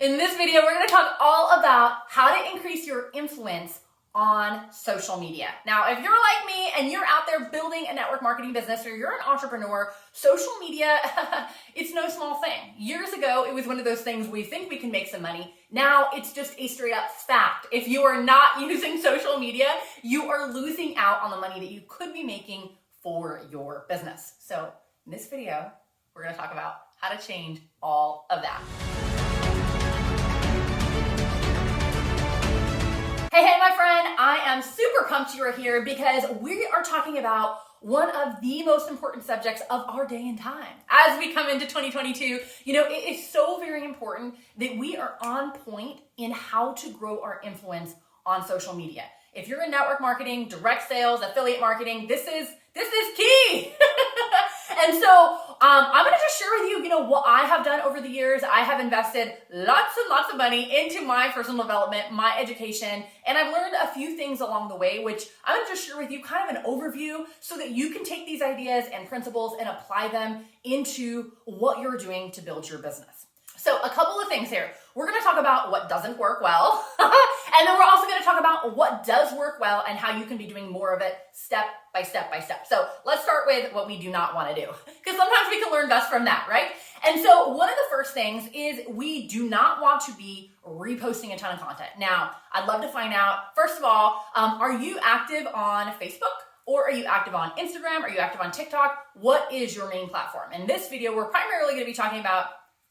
In this video, we're going to talk all about how to increase your influence on social media. Now, if you're like me and you're out there building a network marketing business or you're an entrepreneur, social media, it's no small thing. Years ago, it was one of those things we think we can make some money. Now it's just a straight up fact. If you are not using social media, you are losing out on the money that you could be making for your business. So in this video, we're going to talk about how to change all of that. Hey, my friend, I am super pumped you are here because we are talking about one of the most important subjects of our day and time. As we come into 2022, it is so very important that we are on point in how to grow our influence on social media. If you're in network marketing, direct sales, affiliate marketing, this is key. And so I'm going to just share with you, what I have done over the years. I have invested lots and lots of money into my personal development, my education, and I've learned a few things along the way, which I'm going to just share with you kind of an overview so that you can take these ideas and principles and apply them into what you're doing to build your business. So a couple of things here. We're going to talk about what doesn't work well, and then we're also going to talk about what does work well and how you can be doing more of it step by step by step. So let's start with what we do not want to do, because sometimes we can learn best from that, right? And so one of the first things is we do not want to be reposting a ton of content. Now, I'd love to find out, first of all, are you active on Facebook? Or are you active on Instagram? Are you active on TikTok? What is your main platform? In this video, we're primarily going to be talking about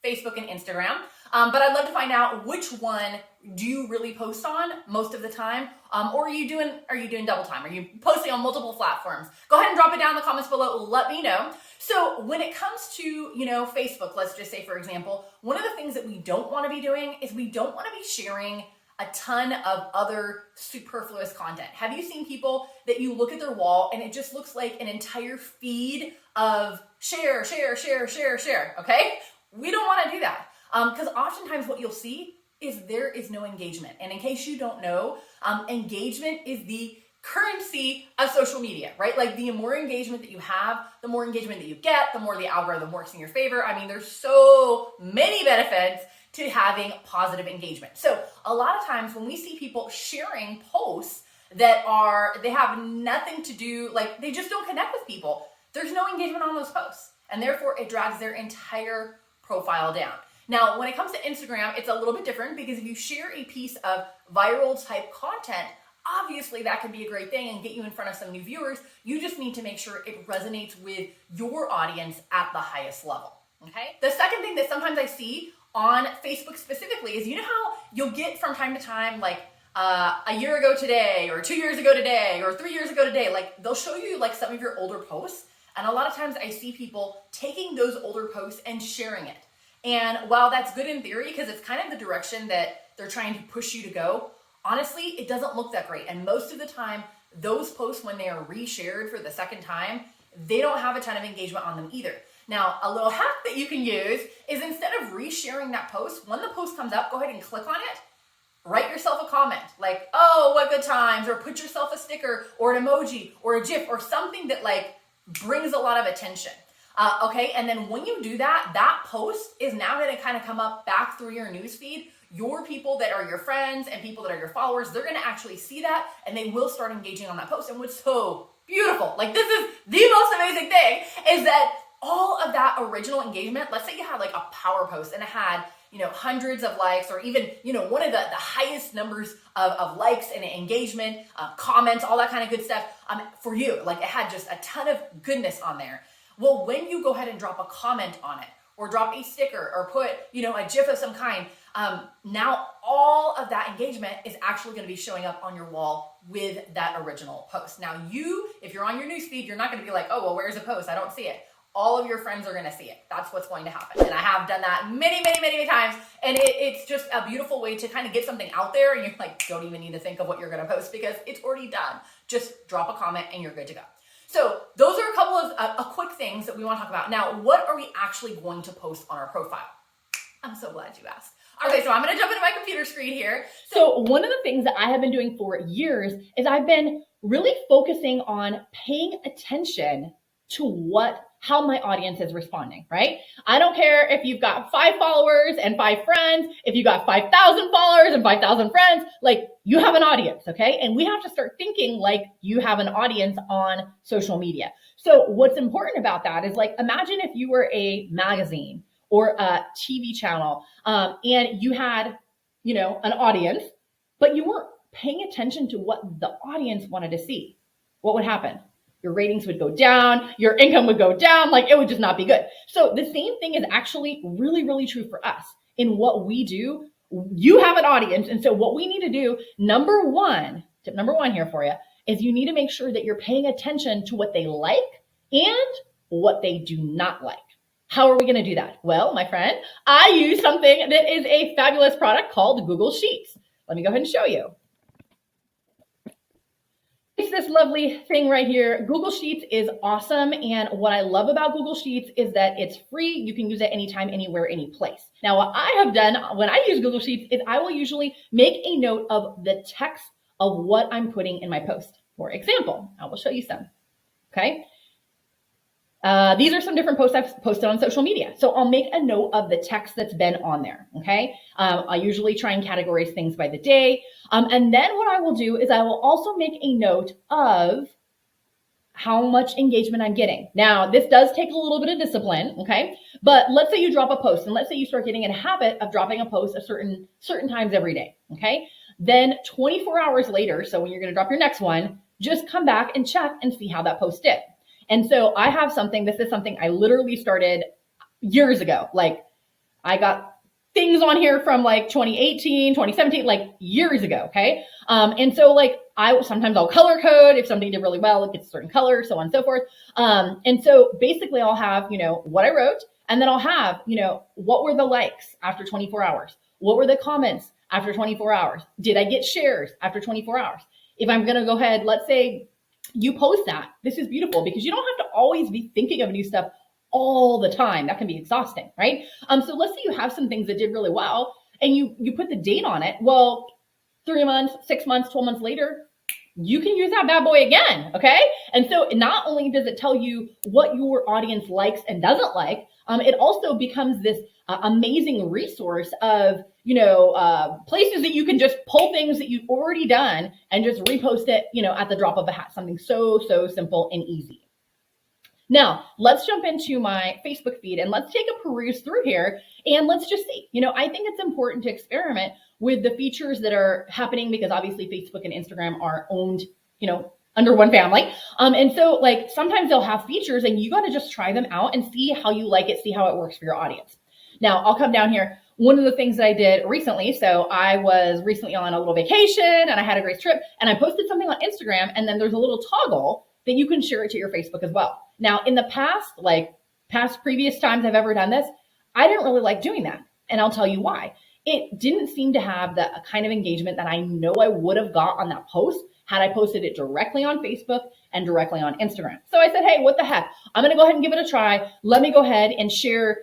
Facebook and Instagram, but I'd love to find out which one do you really post on most of the time, or are you doing double time? Are you posting on multiple platforms? Go ahead and drop it down in the comments below. Let me know. So when it comes to Facebook, let's just say for example, one of the things that we don't want to be doing is we don't want to be sharing a ton of other superfluous content. Have you seen people that you look at their wall and it just looks like an entire feed of share, okay? We don't want to do that because oftentimes what you'll see is there is no engagement. And in case you don't know, engagement is the currency of social media, right? Like the more engagement that you have, the more engagement that you get, the more the algorithm works in your favor. I mean, there's so many benefits to having positive engagement. So a lot of times when we see people sharing posts that they have nothing to do, like they just don't connect with people, there's no engagement on those posts. And therefore it drags their entire profile down. Now, when it comes to Instagram, it's a little bit different because if you share a piece of viral type content, obviously that can be a great thing and get you in front of some new viewers. You just need to make sure it resonates with your audience at the highest level, okay? The second thing that sometimes I see on Facebook specifically is, how you'll get from time to time, like a year ago today, or 2 years ago today, or 3 years ago today, like they'll show you like some of your older posts. And a lot of times I see people taking those older posts and sharing it. And while that's good in theory, because it's kind of the direction that they're trying to push you to go, honestly, it doesn't look that great. And most of the time, those posts, when they are reshared for the second time, they don't have a ton of engagement on them either. Now, a little hack that you can use is instead of resharing that post, when the post comes up, go ahead and click on it. Write yourself a comment like, oh, what good times, or put yourself a sticker or an emoji or a GIF or something that like brings a lot of attention. Okay, and then when you do that, that post is now going to kind of come up back through your newsfeed. Your people that are your friends and people that are your followers, they're going to actually see that and they will start engaging on that post. And what's so beautiful, like this is the most amazing thing, is that all of that original engagement, let's say you had like a power post and it had hundreds of likes, or even one of the highest numbers of likes and engagement, comments, all that kind of good stuff for you, like it had just a ton of goodness on there. Well, when you go ahead and drop a comment on it, or drop a sticker, or put a GIF of some kind, now all of that engagement is actually going to be showing up on your wall with that original post. Now if you're on your newsfeed, you're not going to be like, oh, well, where's the post? I don't see it. All of your friends are going to see it. That's what's going to happen. And I have done that many times. And it's just a beautiful way to kind of get something out there. And you're like, don't even need to think of what you're going to post because it's already done. Just drop a comment and you're good to go. So those are a couple of quick things that we want to talk about. Now, what are we actually going to post on our profile? I'm so glad you asked. Okay, so I'm going to jump into my computer screen here. So one of the things that I have been doing for years is I've been really focusing on paying attention to what how my audience is responding, right? I don't care if you've got 5 followers and 5 friends, if you got 5,000 followers and 5,000 friends, like you have an audience, okay? And we have to start thinking like you have an audience on social media. So what's important about that is like, imagine if you were a magazine or a TV channel and you had, an audience, but you weren't paying attention to what the audience wanted to see. What would happen? Your ratings would go down, your income would go down, like it would just not be good. So the same thing is actually really, really true for us. In what we do, you have an audience. And so what we need to do, tip number one here for you, is you need to make sure that you're paying attention to what they like and what they do not like. How are we going to do that? Well, my friend, I use something that is a fabulous product called Google Sheets. Let me go ahead and show you. It's this lovely thing right here. Google Sheets is awesome. And what I love about Google Sheets is that it's free. You can use it anytime, anywhere, any place. Now, what I have done when I use Google Sheets is I will usually make a note of the text of what I'm putting in my post. For example, I will show you some. Okay. These are some different posts I've posted on social media. So I'll make a note of the text that's been on there, okay? I usually try and categorize things by the day. And then what I will do is I will also make a note of how much engagement I'm getting. Now, this does take a little bit of discipline, okay? But let's say you drop a post and let's say you start getting in a habit of dropping a post a certain times every day, okay? Then 24 hours later, so when you're gonna drop your next one, just come back and check and see how that post did. And so I have this is something I literally started years ago. Like I got things on here from like 2018, 2017, like years ago. Okay. And so like sometimes I'll color code. If something did really well, it gets a certain color, so on and so forth. And so basically I'll have, what I wrote, and then I'll have, what were the likes after 24 hours? What were the comments after 24 hours? Did I get shares after 24 hours? If I'm going to go ahead, let's say, you post that. This is beautiful because you don't have to always be thinking of new stuff all the time. That can be exhausting, right? So let's say you have some things that did really well and you put the date on it. Well, 3 months, 6 months, 12 months later, you can use that bad boy again, okay? And so not only does it tell you what your audience likes and doesn't like, it also becomes this amazing resource of, places that you can just pull things that you've already done and just repost it, at the drop of a hat. Something so simple and easy. Now, let's jump into my Facebook feed and let's take a peruse through here and let's just see. I think it's important to experiment with the features that are happening because obviously Facebook and Instagram are owned, under one family. And so like sometimes they'll have features and you got to just try them out and see how you like it, see how it works for your audience. Now, I'll come down here. One of the things that I did recently, so I was recently on a little vacation and I had a great trip and I posted something on Instagram and then there's a little toggle that you can share it to your Facebook as well. Now, in the past previous times I've ever done this, I didn't really like doing that. And I'll tell you why. It didn't seem to have the kind of engagement that I know I would have got on that post had I posted it directly on Facebook and directly on Instagram. So I said, hey, what the heck? I'm going to go ahead and give it a try. Let me go ahead and share,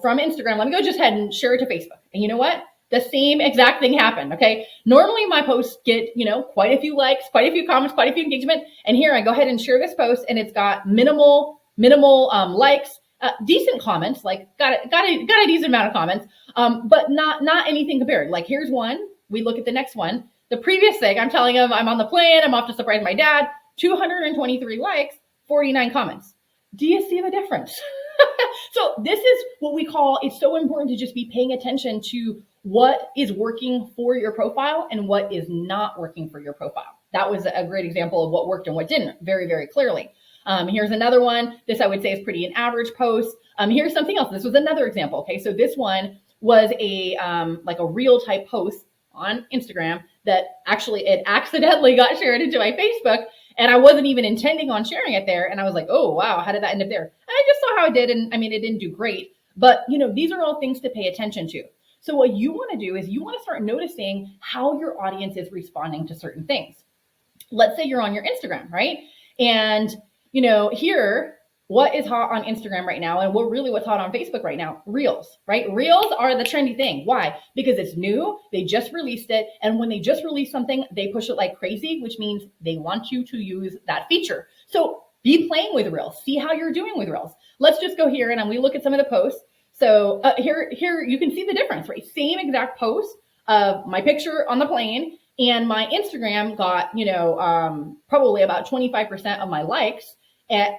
from Instagram. Let me go just ahead and share it to Facebook. And you know what? The same exact thing happened. Okay. Normally my posts get, quite a few likes, quite a few comments, quite a few engagement. And here I go ahead and share this post and it's got minimal likes, decent comments, like got a decent amount of comments, but not anything compared. Like here's one. We look at the next one. The previous thing, I'm telling them I'm on the plane. I'm off to surprise my dad. 223 likes, 49 comments. Do you see the difference? So this is what we call, it's so important to just be paying attention to what is working for your profile and what is not working for your profile. That was a great example of what worked and what didn't very, very clearly. Here's another one. This I would say is pretty an average post. Here's something else. This was another example. Okay. So this one was a reel type post on Instagram that actually it accidentally got shared into my Facebook and I wasn't even intending on sharing it there. And I was like, oh, wow, how did that end up there? And I just saw how it did. And I mean, it didn't do great, but these are all things to pay attention to. So what you want to do is you want to start noticing how your audience is responding to certain things. Let's say you're on your Instagram, right? And, here, what is hot on Instagram right now and what's hot on Facebook right now? Reels, right? Reels are the trendy thing. Why? Because it's new. They just released it. And when they just release something, they push it like crazy, which means they want you to use that feature. So be playing with Reels. See how you're doing with Reels. Let's just go here and we look at some of the posts. So here you can see the difference, right? Same exact post of my picture on the plane, and my Instagram got, probably about 25% of my likes and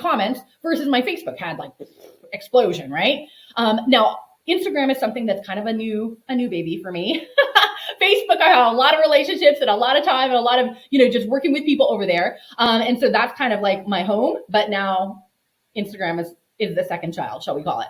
comments, versus my Facebook had like this explosion, right? Now Instagram is something that's kind of a new baby for me. Facebook, I have a lot of relationships and a lot of time and a lot of, just working with people over there. And so that's kind of like my home, but now Instagram is the second child, shall we call it.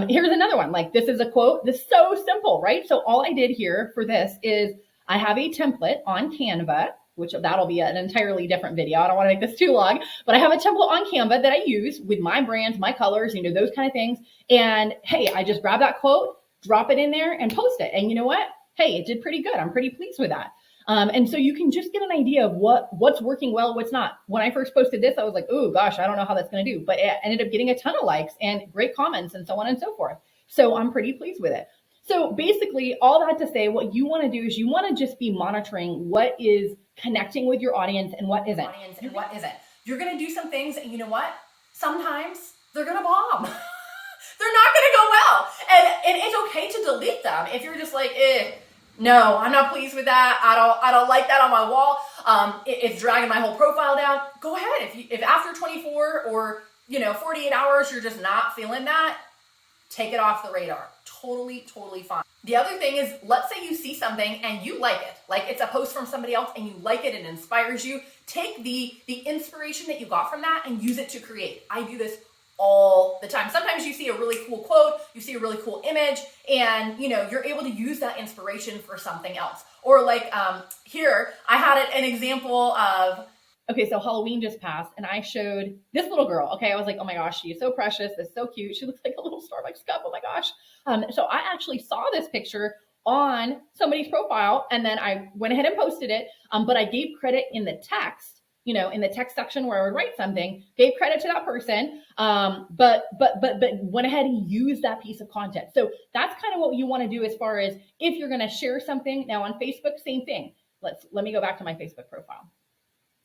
Here's another one. Like, this is a quote. This is so simple, right? So all I did here for this is I have a template on Canva, which that'll be an entirely different video. I don't want to make this too long, but I have a template on Canva that I use with my brands, my colors, those kind of things. And hey, I just grab that quote, drop it in there and post it. And you know what? Hey, it did pretty good. I'm pretty pleased with that. And so you can just get an idea of what's working well, what's not. When I first posted this, I was like, oh gosh, I don't know how that's going to do, but it ended up getting a ton of likes and great comments and so on and so forth. So I'm pretty pleased with it. So basically all that to say, what you want to do is you want to just be monitoring what is connecting with your audience and what isn't. You're going to do some things, and you know what? Sometimes they're going to bomb. They're not going to go well. And it's okay to delete them if you're just like, no, I'm not pleased with that. I don't like that on my wall. It's dragging my whole profile down. Go ahead. If after 24 or 48 hours you're just not feeling that, take it off the radar. Totally fine. The other thing is, let's say you see something and you like it. Like, it's a post from somebody else and you like it and inspires you. Take the inspiration that you got from that and use it to create. I do this all the time. Sometimes you see a really cool quote, you see a really cool image, and you're able to use that inspiration for something else. Or like here, I had an example of, okay, so Halloween just passed and I showed this little girl. Okay, I was like, oh my gosh, she is so precious. This is so cute. She looks like a little Starbucks cup. Oh my gosh. So I actually saw this picture on somebody's profile, and then I went ahead and posted it. But I gave credit in the text, in the text section where I would write something, gave credit to that person, but went ahead and used that piece of content. So that's kind of what you want to do as far as if you're going to share something. Now on Facebook, same thing. Let me go back to my Facebook profile.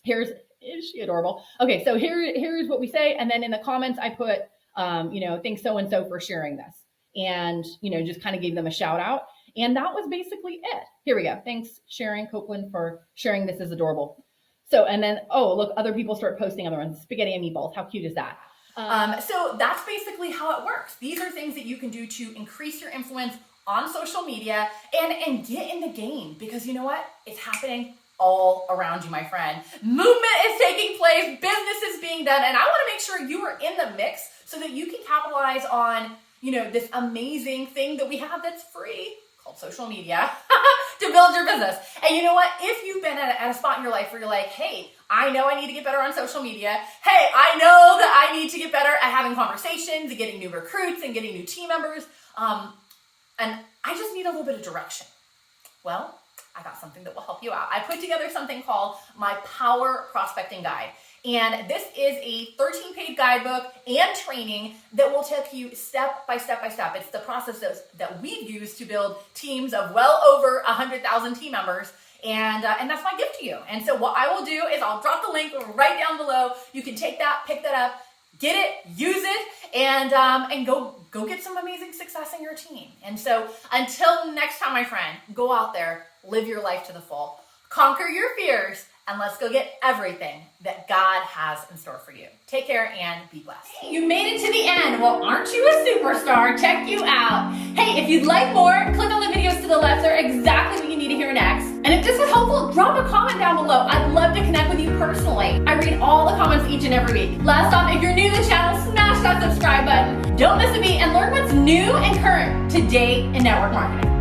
Is she adorable? Okay, so here's what we say, and then in the comments I put, thanks so-and-so for sharing this, and just kind of gave them a shout out, and that was basically it. Here we go. Thanks, Sharon Copeland, for sharing. This is adorable. So, and then, oh, look, other people start posting other ones. Spaghetti and meatballs. How cute is that? So that's basically how it works. These are things that you can do to increase your influence on social media and get in the game, because you know what? It's happening all around you, my friend. Movement is taking place, business is being done, and I want to make sure you are in the mix so that you can capitalize on, this amazing thing that we have that's free called social media to build your business. And you know what? If you've been at a spot in your life where you're like, hey, I know I need to get better on social media. Hey, I know that I need to get better at having conversations and getting new recruits and getting new team members. And I just need a little bit of direction. Well, I got something that will help you out. I put together something called my Power Prospecting Guide. And this is a 13-page guidebook and training that will take you step by step by step. It's the process that we've used to build teams of well over 100,000 team members. And that's my gift to you. And so what I will do is I'll drop the link right down below. You can take that, pick that up, get it, use it, and go get some amazing success in your team. And so until next time, my friend, go out there, live your life to the full, conquer your fears, and let's go get everything that God has in store for you. Take care and be blessed. Hey, you made it to the end. Well, aren't you a superstar? Check you out. Hey, if you'd like more, click on the videos to the left. They're exactly what you need to hear next. And if this was helpful, drop a comment down below. I'd love to connect with you personally. I read all the comments each and every week. Last off, if you're new to the channel, smash that subscribe button. Don't miss a beat and learn what's new and current today in network marketing.